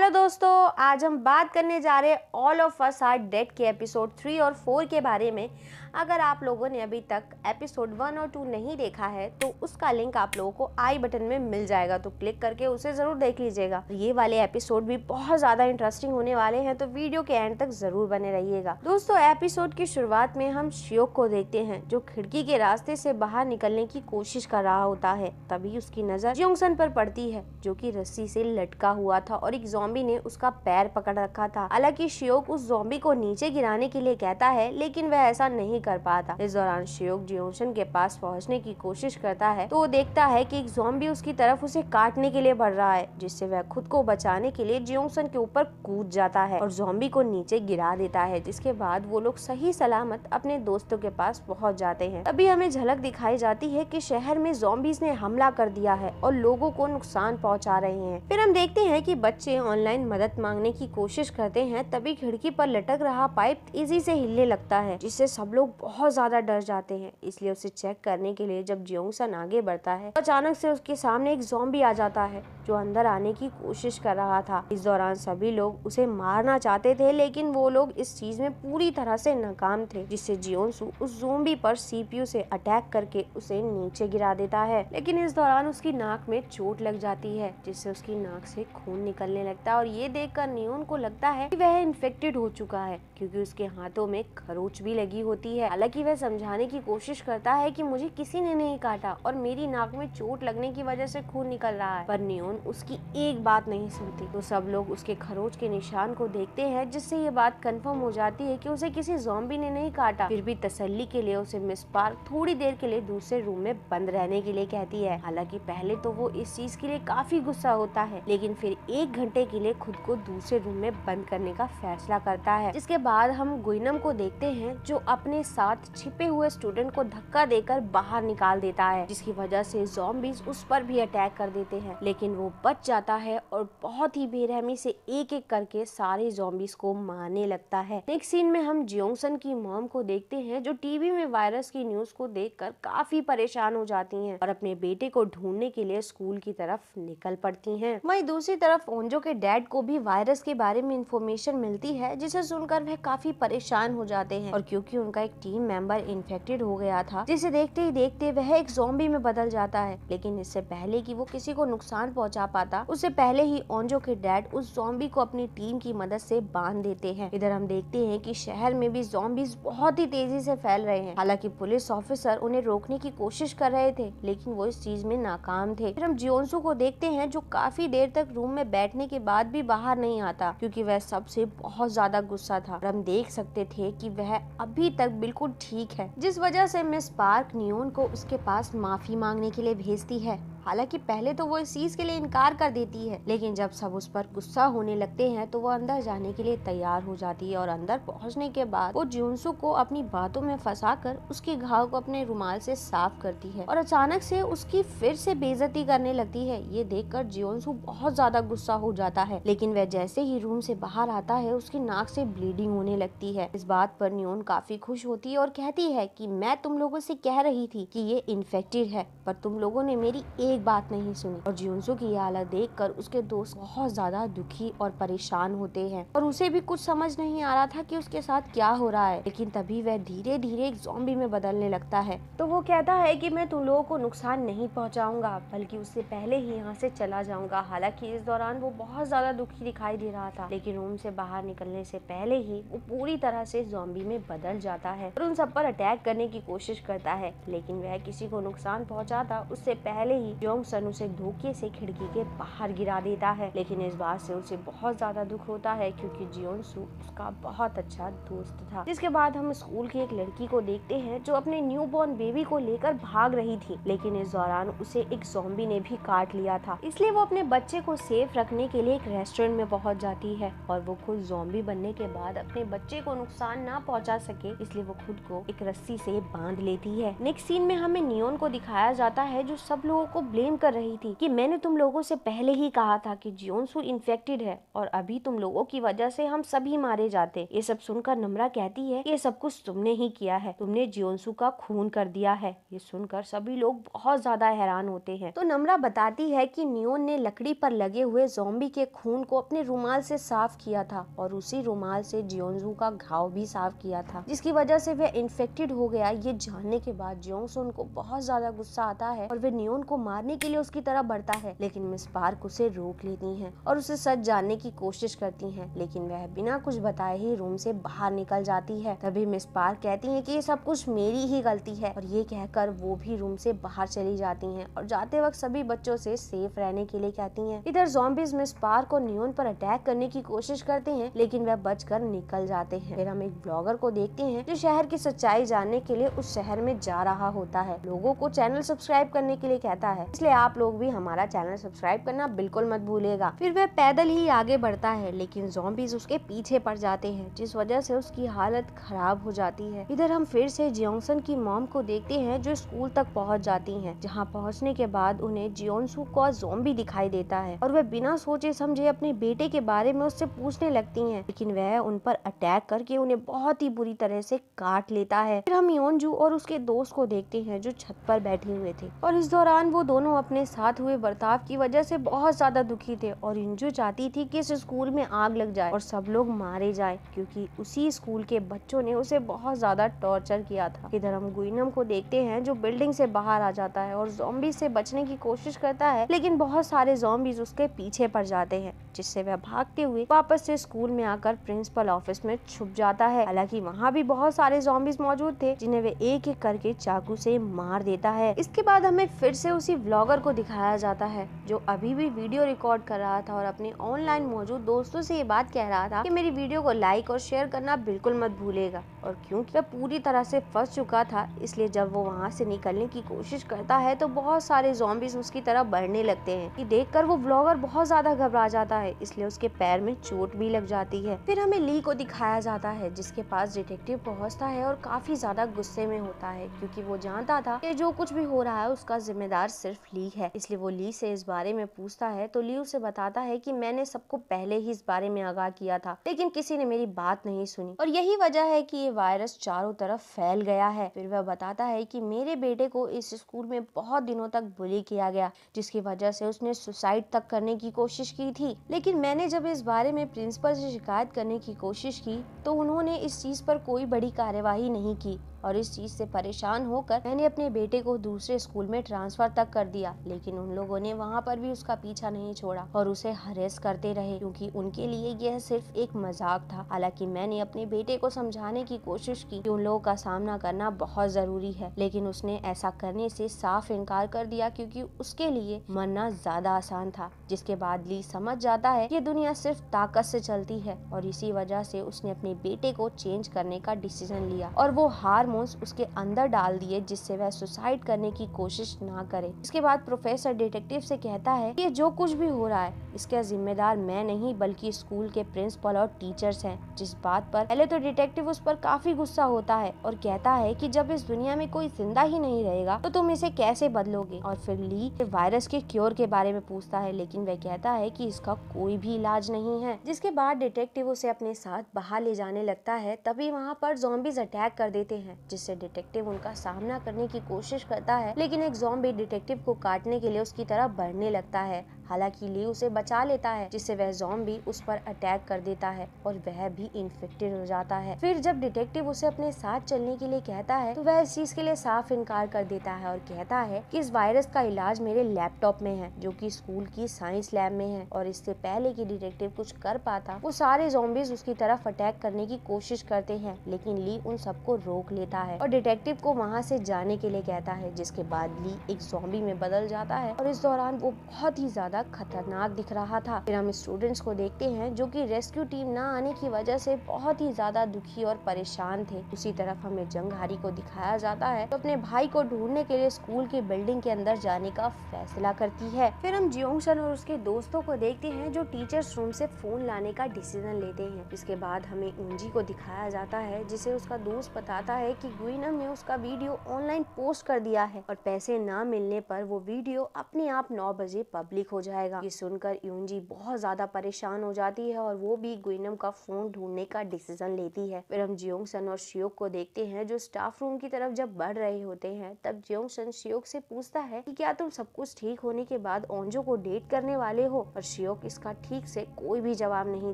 Hello दोस्तों, आज हम बात करने जा रहे हैं all of us are dead के एपिसोड 3 और 4 के बारे में। अगर आप लोगों ने अभी तक एपिसोड 1 और 2 नहीं देखा है तो उसका लिंक आप लोगों को आई बटन में मिल जाएगा, तो क्लिक करके उसे जरूर देख लीजिएगा। ये वाले एपिसोड भी बहुत ज्यादा इंटरेस्टिंग होने वाले हैं, तो वीडियो के एंड तक जरूर बने रहिएगा। दोस्तों, एपिसोड की शुरुआत में हम श्योक को देखते हैं जो खिड़की के रास्ते से बाहर निकलने की कोशिश कर रहा होता है। तभी उसकी नजर जियोंगसन पर पड़ती है जो कि रस्सी से लटका हुआ था और एक ज़ॉम्बी ने उसका पैर पकड़ रखा था। हालांकि श्योक उस ज़ॉम्बी को नीचे गिराने के लिए कहता है, लेकिन वह ऐसा नहीं कर पाता। इस दौरान श्योक जियोंगसन के पास पहुंचने की कोशिश करता है तो वो देखता है कि एक ज़ॉम्बी उसकी तरफ उसे काटने के लिए बढ़ रहा है, जिससे वह खुद को बचाने के लिए जियोंगसन के ऊपर कूद जाता है और ज़ॉम्बी को नीचे गिरा देता है। जिसके बाद वो लोग सही सलामत अपने दोस्तों के पास पहुँच जाते हैं। तभी हमें झलक दिखाई जाती है कि शहर में ज़ॉम्बीज ने हमला कर दिया है और लोगों को नुकसान पहुँचा रहे हैं। फिर हम देखते हैं कि बच्चे ऑनलाइन मदद मांगने की कोशिश करते हैं। तभी खिड़की पर लटक रहा पाइप तेजी से हिलने लगता है, जिससे सब लोग बहुत ज्यादा डर जाते हैं। इसलिए उसे चेक करने के लिए जब जियोंगसन आगे बढ़ता है तो अचानक से उसके सामने एक ज़ॉम्बी आ जाता है जो अंदर आने की कोशिश कर रहा था। इस दौरान सभी लोग उसे मारना चाहते थे, लेकिन वो लोग इस चीज में पूरी तरह से नाकाम थे, जिससे जियोंगसू उस ज़ॉम्बी पर सीपीयू से अटैक करके उसे नीचे गिरा देता है। लेकिन इस दौरान उसकी नाक में चोट लग जाती है, जिससे उसकी नाक से खून निकलने लगता है और ये देखकर नियोन को लगता है कि वह इन्फेक्टेड हो चुका है, क्योंकि उसके हाथों में खरोच भी लगी होती है। हालांकि वह समझाने की कोशिश करता है कि मुझे किसी ने नहीं काटा और मेरी नाक में चोट लगने की वजह से खून निकल रहा है, पर नियोन उसकी एक बात नहीं सुनती। तो सब लोग उसके खरोच के निशान को देखते हैं, जिससे ये बात कंफर्म हो जाती है कि उसे किसी ज़ॉम्बी ने नहीं काटा। फिर भी तसल्ली के लिए उसे मिस पार्क थोड़ी देर के लिए दूसरे रूम में बंद रहने के लिए कहती है। हालांकि पहले तो वो इस चीज के लिए काफी गुस्सा होता है, लेकिन फिर 1 घंटे के लिए खुद को दूसरे रूम में बंद करने का फैसला करता है। जिसके बाद हम गुइनम को देखते हैं जो अपने साथ छिपे हुए स्टूडेंट को धक्का देकर बाहर निकाल देता है, जिसकी वजह से ज़ॉम्बीज उस पर भी अटैक कर देते हैं। लेकिन वो बच जाता है और बहुत ही बेरहमी से एक एक करके सारे ज़ॉम्बीज को मारने लगता है। नेक्स्ट सीन में हम जियोंगसन की मॉम को देखते हैं जो टीवी में वायरस की न्यूज को देखकर काफी परेशान हो जाती हैं और अपने बेटे को ढूंढने के लिए स्कूल की तरफ निकल पड़ती हैं। वहीं दूसरी तरफ ओंजो के डैड को भी वायरस के बारे में इंफॉर्मेशन मिलती है, जिसे सुनकर वह काफी परेशान हो जाते हैं। और क्योंकि उनका एक टीम मेंबर इन्फेक्टेड हो गया था, जिसे देखते ही देखते वह एक ज़ॉम्बी में बदल जाता है। लेकिन इससे पहले कि वो किसी को नुकसान पहुंचा पाता, उससे पहले ही ओंजो के डैड उस ज़ॉम्बी को अपनी टीम की मदद से बांध देते हैं। इधर हम देखते हैं कि शहर में भी ज़ॉम्बीज बहुत ही तेजी से फैल रहे हैं। हालांकि पुलिस ऑफिसर उन्हें रोकने की कोशिश कर रहे थे, लेकिन वो इस चीज में नाकाम थे। फिर हम जियोंगसू को देखते हैं जो काफी देर तक रूम में बैठने के बाद भी बाहर नहीं आता, क्योंकि वह सबसे बहुत ज्यादा गुस्सा था। और हम देख सकते थे कि वह अभी तक बिल्कुल ठीक है, जिस वजह से मिस पार्क नियोन को उसके पास माफी मांगने के लिए भेजती है। हालांकि पहले तो वो इस चीज के लिए इनकार कर देती है, लेकिन जब सब उस पर गुस्सा होने लगते हैं तो वो अंदर जाने के लिए तैयार हो जाती है। और अंदर पहुंचने के बाद वो जियोंगसू को अपनी बातों में फंसाकर उसके घाव को अपने रुमाल से साफ करती है और अचानक से उसकी फिर से बेइज्जती करने लगती है। ये देखकर जियोंगसू बहुत ज्यादा गुस्सा हो जाता है, लेकिन वह जैसे ही रूम से बाहर आता है उसकी नाक से ब्लीडिंग होने लगती है। इस बात पर नियोन काफी खुश होती है और कहती है कि मैं तुम लोगों से कह रही थी कि ये इन्फेक्टेड है, पर तुम लोगों ने मेरी एक बात नहीं सुनी। और जियोंगसू की ये हालत देखकर उसके दोस्त बहुत ज्यादा दुखी और परेशान होते हैं और उसे भी कुछ समझ नहीं आ रहा था कि उसके साथ क्या हो रहा है। लेकिन तभी वह धीरे धीरे एक ज़ॉम्बी में बदलने लगता है। तो वो कहता है कि मैं तुम लोगों को नुकसान नहीं पहुंचाऊंगा, बल्कि उससे पहले ही यहाँ से चला जाऊंगा। हालांकि इस दौरान वो बहुत ज्यादा दुखी दिखाई दे रहा था, लेकिन रूम से बाहर निकलने से पहले ही वो पूरी तरह से ज़ॉम्बी में बदल जाता है और उन सब पर अटैक करने की कोशिश करता है। लेकिन वह किसी को नुकसान पहुंचाता उससे पहले ही जियोंगसन उसे धोखे से खिड़की के बाहर गिरा देता है। लेकिन इस बात से उसे बहुत ज्यादा दुख होता है, क्योंकि जियोंगसू उसका बहुत अच्छा दोस्त था। जिसके बाद हम स्कूल की एक लड़की को देखते हैं जो अपने न्यू बॉर्न बेबी को लेकर भाग रही थी, लेकिन इस दौरान उसे एक ज़ॉम्बी ने भी काट लिया था। इसलिए वो अपने बच्चे को सेफ रखने के लिए एक रेस्टोरेंट में पहुंच जाती है और वो खुद ज़ॉम्बी बनने के बाद अपने बच्चे को नुकसान ना पहुंचा सके, इसलिए वो खुद को एक रस्सी से बांध लेती है। नेक्स्ट सीन में हमें नियोन को दिखाया जाता है जो सब लोगों को ब्लेम कर रही थी कि मैंने तुम लोगों से पहले ही कहा था कि जियोनसू इन्फेक्टेड है और अभी तुम लोगों की वजह से हम सभी मारे जाते। ये सब सुनकर नम्रा कहती है कि ये सब कुछ तुमने ही किया है, तुमने जियोनसू का खून कर दिया है। ये सुनकर सभी लोग बहुत ज्यादा हैरान होते हैं। तो नम्रा बताती है कि नियोन ने लकड़ी पर लगे हुए ज़ॉम्बी के खून को अपने रुमाल से साफ किया था और उसी रुमाल से जियोनसू का घाव भी साफ किया था, जिसकी वजह से वह इन्फेक्टेड हो गया। ये जानने के बाद जियोंगसुन को बहुत ज्यादा गुस्सा आता है और वे नियोन को मारने के लिए उसकी तरफ बढ़ता है, लेकिन मिस पार्क उसे रोक लेती हैं और उसे सच जानने की कोशिश करती हैं, लेकिन वह बिना कुछ बताए ही रूम से बाहर निकल जाती है। तभी मिस पार्क कहती हैं कि ये सब कुछ मेरी ही गलती है और ये कहकर वो भी रूम से बाहर चली जाती हैं और जाते वक्त सभी बच्चों से सेफ रहने के लिए कहती हैं। इधर ज़ॉम्बीज मिस पार्क और नियोन पर अटैक करने की कोशिश करते हैं, लेकिन वह बचकर निकल जाते हैं। फिर हम एक ब्लॉगर को देखते हैं जो शहर की सच्चाई जानने के लिए उस शहर में जा रहा होता है। लोगों को चैनल सब्सक्राइब करने के लिए कहता है, इसलिए आप लोग भी हमारा चैनल सब्सक्राइब करना बिल्कुल मत भूलिएगा। फिर वह पैदल ही आगे बढ़ता है, लेकिन ज़ॉम्बीज उसके पीछे पड़ जाते हैं, जिस वजह से उसकी हालत खराब हो जाती है। इधर हम फिर से जियोंगसन की मॉम को देखते हैं जो स्कूल तक पहुंच जाती हैं, जहां पहुंचने के बाद उन्हें जियोनसू का ज़ॉम्बी दिखाई देता है और वह बिना सोचे समझे अपने बेटे के बारे में उससे पूछने लगती हैं, लेकिन वह उन पर अटैक करके उन्हें बहुत ही बुरी तरह से काट लेता है। फिर हम योनजू और उसके दोस्त को देखते हैं जो छत पर बैठे हुए थे और इस दौरान वो दोनों अपने साथ हुए बर्ताव की वजह से बहुत ज्यादा दुखी थे और इंजू चाहती थी कि इस स्कूल में आग लग जाए और सब लोग मारे जाए, क्योंकि उसी स्कूल के बच्चों ने उसे बहुत ज्यादा टॉर्चर किया था। इधर हम गुइनम को देखते हैं जो बिल्डिंग से बाहर आ जाता है और ज़ॉम्बी से बचने की कोशिश करता है, लेकिन बहुत सारे ज़ॉम्बीज उसके पीछे पड़ जाते हैं, जिससे वह भागते हुए वापस से स्कूल में आकर प्रिंसिपल ऑफिस में छुप जाता है। हालांकि वहाँ भी बहुत सारे ज़ॉम्बीज मौजूद थे जिन्हें वे एक एक करके चाकू से मार देता है। इसके बाद हमें फिर से उसी व्लॉगर को दिखाया जाता है जो अभी भी वीडियो रिकॉर्ड कर रहा था और अपने ऑनलाइन मौजूद दोस्तों से ये बात कह रहा था कि मेरी वीडियो को लाइक और शेयर करना बिल्कुल मत भूलेगा। और क्योंकि वह पूरी तरह से फंस चुका था, इसलिए जब वो वहाँ से निकलने की कोशिश करता है तो बहुत सारे ज़ॉम्बीज उसकी तरफ बढ़ने लगते हैं। ये देखकर वो व्लॉगर बहुत ज्यादा घबरा जाता है, इसलिए उसके पैर में चोट भी लग जाती है। फिर हमें ली को दिखाया जाता है जिसके पास डिटेक्टिव पहुंचता है और काफी ज्यादा गुस्से में होता है, क्योंकि वो जानता था कि जो कुछ भी हो रहा है उसका जिम्मेदार सिर्फ ली है। इसलिए वो ली से इस बारे में पूछता है तो ली उसे बताता है कि मैंने सबको पहले ही इस बारे में आगाह किया था, लेकिन किसी ने मेरी बात नहीं सुनी और यही वजह है कि ये वायरस चारों तरफ फैल गया है। फिर वह बताता है कि मेरे बेटे को इस स्कूल में बहुत दिनों तक बुली किया गया, जिसकी वजह से उसने सुसाइड तक करने की कोशिश की थी, लेकिन मैंने जब इस बारे में प्रिंसिपल से शिकायत करने की कोशिश की तो उन्होंने इस चीज पर कोई बड़ी कार्यवाही नहीं की और इस चीज से परेशान होकर मैंने अपने बेटे को दूसरे स्कूल में ट्रांसफर तक कर दिया, लेकिन उन लोगों ने वहाँ पर भी उसका पीछा नहीं छोड़ा और उसे हरेस करते रहे, क्योंकि उनके लिए यह सिर्फ एक मजाक था। हालांकि मैंने अपने बेटे को समझाने की कोशिश की कि उन लोगों का सामना करना बहुत जरूरी है, लेकिन उसने ऐसा करने से साफ इनकार कर दिया क्योंकि उसके लिए मरना ज्यादा आसान था। जिसके बाद ली समझ जाता है कि दुनिया सिर्फ ताकत से चलती है और इसी वजह से उसने अपने बेटे को चेंज करने का डिसीजन लिया और वो हार्मोन्स उसके अंदर डाल दिए जिससे वह सुसाइड करने की कोशिश ना करे। इसके बाद प्रोफेसर डिटेक्टिव से कहता है कि जो कुछ भी हो रहा है इसका जिम्मेदार मैं नहीं बल्कि स्कूल के प्रिंसिपल और टीचर्स हैं। जिस बात पर पहले तो डिटेक्टिव उस पर काफी गुस्सा होता है और कहता है कि जब इस दुनिया में कोई जिंदा ही नहीं रहेगा तो तुम इसे कैसे बदलोगे। और फिर ली वायरस के क्योर के बारे में पूछता है, लेकिन वह कहता है कि इसका कोई भी इलाज नहीं है। जिसके बाद डिटेक्टिव उसे अपने साथ बाहर ले जाने लगता है। तभी वहाँ पर ज़ॉम्बीज अटैक कर देते हैं, जिससे डिटेक्टिव उनका सामना करने की कोशिश करता है, लेकिन एक ज़ॉम्बी डिटेक्टिव को काटने के लिए उसकी तरफ बढ़ने लगता है। हालांकि ली उसे बचा लेता है, जिससे वह ज़ॉम्बी उस पर अटैक कर देता है और वह भी इन्फेक्टेड हो जाता है। फिर जब डिटेक्टिव उसे अपने साथ चलने के लिए कहता है तो वह इस चीज के लिए साफ इनकार कर देता है और कहता है कि इस वायरस का इलाज मेरे लैपटॉप में है, जो कि स्कूल की साइंस लैब में है। और इससे पहले कि डिटेक्टिव कुछ कर पाता वो सारे ज़ॉम्बीज उसकी तरफ अटैक करने की कोशिश करते हैं, लेकिन ली उन सबको रोक लेता है और डिटेक्टिव को वहाँ से जाने के लिए कहता है। जिसके बाद ली एक ज़ॉम्बी में बदल जाता है और इस दौरान वो बहुत ही ज्यादा ज्यादा खतरनाक दिख रहा था। फिर हम स्टूडेंट्स को देखते हैं जो कि रेस्क्यू टीम न आने की वजह से बहुत ही ज्यादा दुखी और परेशान थे। उसी तरफ हमें जंगहारी को दिखाया जाता है तो अपने भाई को ढूंढने के लिए स्कूल की बिल्डिंग के अंदर जाने का फैसला करती है। फिर हम जियोंगसन और उसके दोस्तों को देखते हैं जो टीचर्स रूम से फोन लाने का डिसीजन लेते हैं। इसके बाद हमें यूंजी को दिखाया जाता है जिसे उसका दोस्त बताता है कि गुइनम ने उसका वीडियो ऑनलाइन पोस्ट कर दिया है और पैसे ना मिलने पर वो वीडियो अपने आप 9 बजे पब्लिक हो जाएगा। ये सुनकर यूंजी बहुत ज्यादा परेशान हो जाती है और वो भी गुइनम का फोन ढूंढने का डिसीजन लेती है। फिर हम जियोंगसन और शियोक को देखते हैं जो स्टाफ रूम की तरफ जब बढ़ रहे होते हैं तब जियोंगसन शियोक से पूछता है कि क्या तुम सब कुछ ठीक होने के बाद ओंजो को डेट करने वाले हो, और शियोक इसका ठीक से कोई भी जवाब नहीं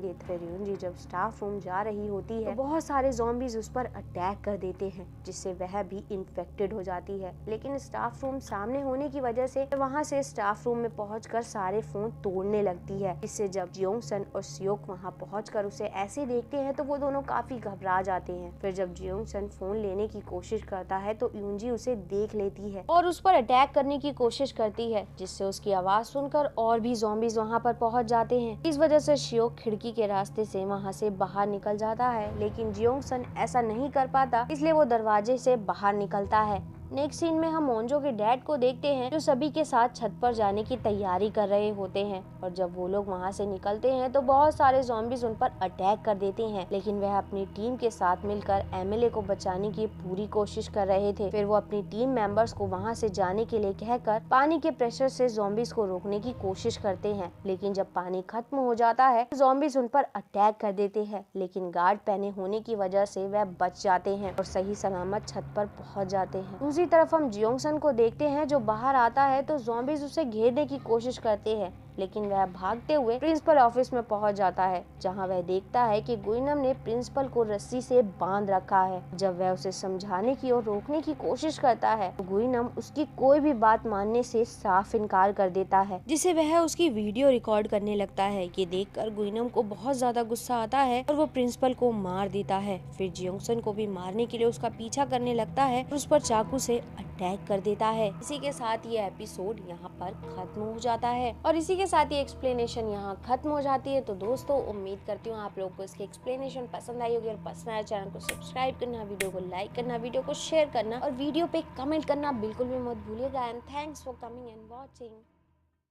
देता। फिर यूंजी जब स्टाफ रूम जा रही होती है तो बहुत सारे ज़ॉम्बीज उस पर अटैक कर देते हैं जिससे वह भी इन्फेक्टेड हो जाती है, लेकिन स्टाफ रूम सामने होने की वजह से वहाँ से स्टाफ रूम में पहुंचकर सारे फोन तोड़ने लगती है। इससे जब जियोंगसन और शियोक वहाँ पहुंचकर उसे ऐसे देखते हैं तो वो दोनों काफी घबरा जाते हैं। फिर जब जियोंगसन फोन लेने की कोशिश करता है तो यूंजी उसे देख लेती है और उस पर अटैक करने की कोशिश करती है, जिससे उसकी आवाज सुनकर और भी ज़ॉम्बीज वहाँ पर पहुँच जाते हैं। इस वजह से शियोक खिड़की के रास्ते से वहाँ से बाहर निकल जाता है, लेकिन जियोंगसन ऐसा नहीं कर पाता, इसलिए वो दरवाजे से बाहर निकलता है। नेक्स्ट सीन में हम ओंजो के डैड को देखते हैं जो सभी के साथ छत पर जाने की तैयारी कर रहे होते हैं, और जब वो लोग वहाँ से निकलते हैं तो बहुत सारे ज़ॉम्बीज उन पर अटैक कर देते हैं, लेकिन वह अपनी टीम के साथ मिलकर एमिले को बचाने की पूरी कोशिश कर रहे थे। फिर वो अपनी टीम मेंबर्स को वहाँ से जाने के लिए कहकर पानी के प्रेशर से ज़ॉम्बीज को रोकने की कोशिश करते हैं, लेकिन जब पानी खत्म हो जाता है तो ज़ॉम्बीज उन पर अटैक कर देते हैं, लेकिन गार्ड पहने होने की वजह से वह बच जाते हैं और सही सलामत छत पर पहुँच जाते हैं। दूसरी तरफ हम जियोंगसन को देखते हैं जो बाहर आता है तो ज़ॉम्बीज उसे घेरने की कोशिश करते हैं, लेकिन वह भागते हुए प्रिंसिपल ऑफिस में पहुंच जाता है जहां वह देखता है कि गुइनम ने प्रिंसिपल को रस्सी से बांध रखा है। जब वह उसे समझाने की और रोकने की कोशिश करता है तो गुइनम उसकी कोई भी बात मानने से साफ इनकार कर देता है, जिसे वह उसकी वीडियो रिकॉर्ड करने लगता है। ये देखकर गुइनम को बहुत ज्यादा गुस्सा आता है और वो प्रिंसिपल को मार देता है। फिर जियोंगसन को भी मारने के लिए उसका पीछा करने लगता है और उस पर चाकू से अटैक कर देता है। इसी के साथ ये एपिसोड यहाँ पर खत्म हो जाता है और इसी के साथ ये एक्सप्लेनेशन यहाँ खत्म हो जाती है। तो दोस्तों, उम्मीद करती हूँ आप लोगों को इसकी एक्सप्लेनेशन पसंद आई होगी, और पसंद आया चैनल को सब्सक्राइब करना, वीडियो को लाइक करना, वीडियो को शेयर करना और वीडियो पे कमेंट करना बिल्कुल भी मत भूलिएगा। And thanks for coming and watching.